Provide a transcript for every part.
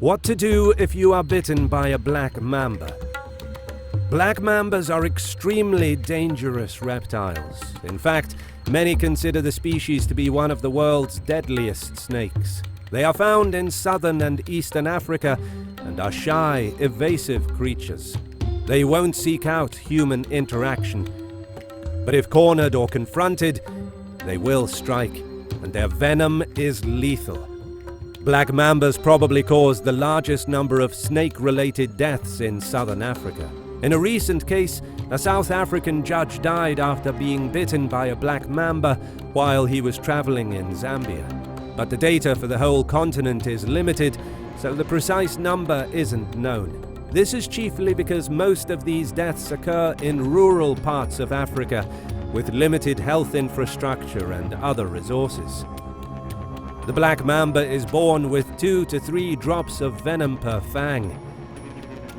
What to do if you are bitten by a black mamba? Black mambas are extremely dangerous reptiles. In fact, many consider the species to be one of the world's deadliest snakes. They are found in southern and eastern Africa and are shy, evasive creatures. They won't seek out human interaction. But if cornered or confronted, they will strike, and their venom is lethal. Black mambas probably caused the largest number of snake-related deaths in southern Africa. In a recent case, a South African judge died after being bitten by a black mamba while he was traveling in Zambia. But the data for the whole continent is limited, so the precise number isn't known. This is chiefly because most of these deaths occur in rural parts of Africa with limited health infrastructure and other resources. The black mamba is born with 2 to 3 drops of venom per fang.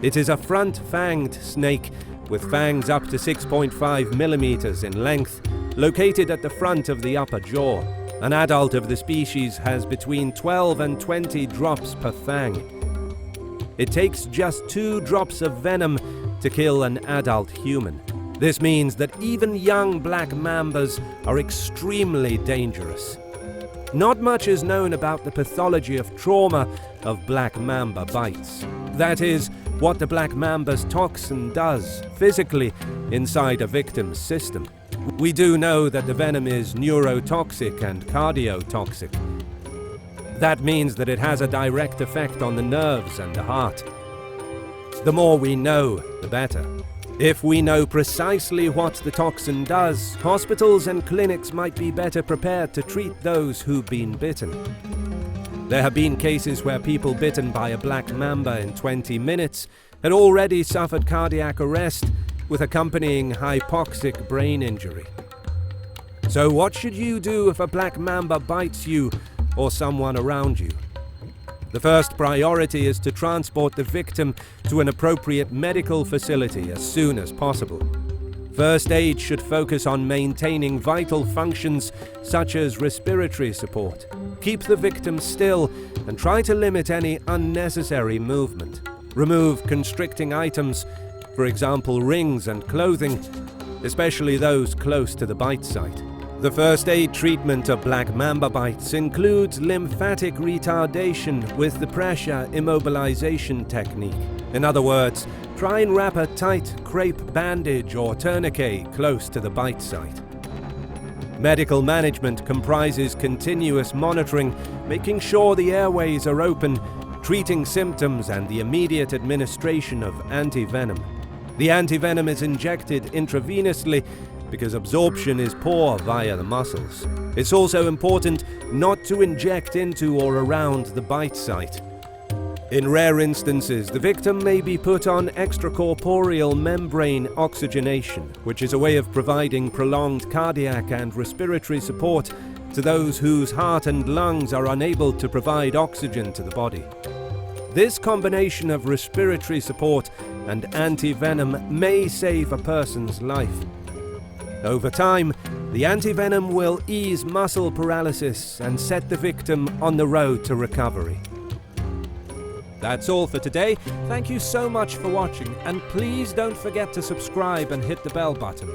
It is a front-fanged snake with fangs up to 6.5 millimeters in length, located at the front of the upper jaw. An adult of the species has between 12 and 20 drops per fang. It takes just 2 drops of venom to kill an adult human. This means that even young black mambas are extremely dangerous. Not much is known about the pathology of trauma of black mamba bites. That is, what the black mamba's toxin does physically inside a victim's system. We do know that the venom is neurotoxic and cardiotoxic. That means that it has a direct effect on the nerves and the heart. The more we know, the better. If we know precisely what the toxin does, hospitals and clinics might be better prepared to treat those who've been bitten. There have been cases where people bitten by a black mamba in 20 minutes had already suffered cardiac arrest with accompanying hypoxic brain injury. So what should you do if a black mamba bites you or someone around you? The first priority is to transport the victim to an appropriate medical facility as soon as possible. First aid should focus on maintaining vital functions such as respiratory support. Keep the victim still and try to limit any unnecessary movement. Remove constricting items, for example rings and clothing, especially those close to the bite site. The first aid treatment of black mamba bites includes lymphatic retardation with the pressure immobilization technique. In other words, try and wrap a tight crepe bandage or tourniquet close to the bite site. Medical management comprises continuous monitoring, making sure the airways are open, treating symptoms, and the immediate administration of antivenom. The antivenom is injected intravenously because absorption is poor via the muscles. It's also important not to inject into or around the bite site. In rare instances, the victim may be put on extracorporeal membrane oxygenation, which is a way of providing prolonged cardiac and respiratory support to those whose heart and lungs are unable to provide oxygen to the body. This combination of respiratory support and antivenom may save a person's life. Over time, the antivenom will ease muscle paralysis and set the victim on the road to recovery. That's all for today. Thank you so much for watching, and please don't forget to subscribe and hit the bell button.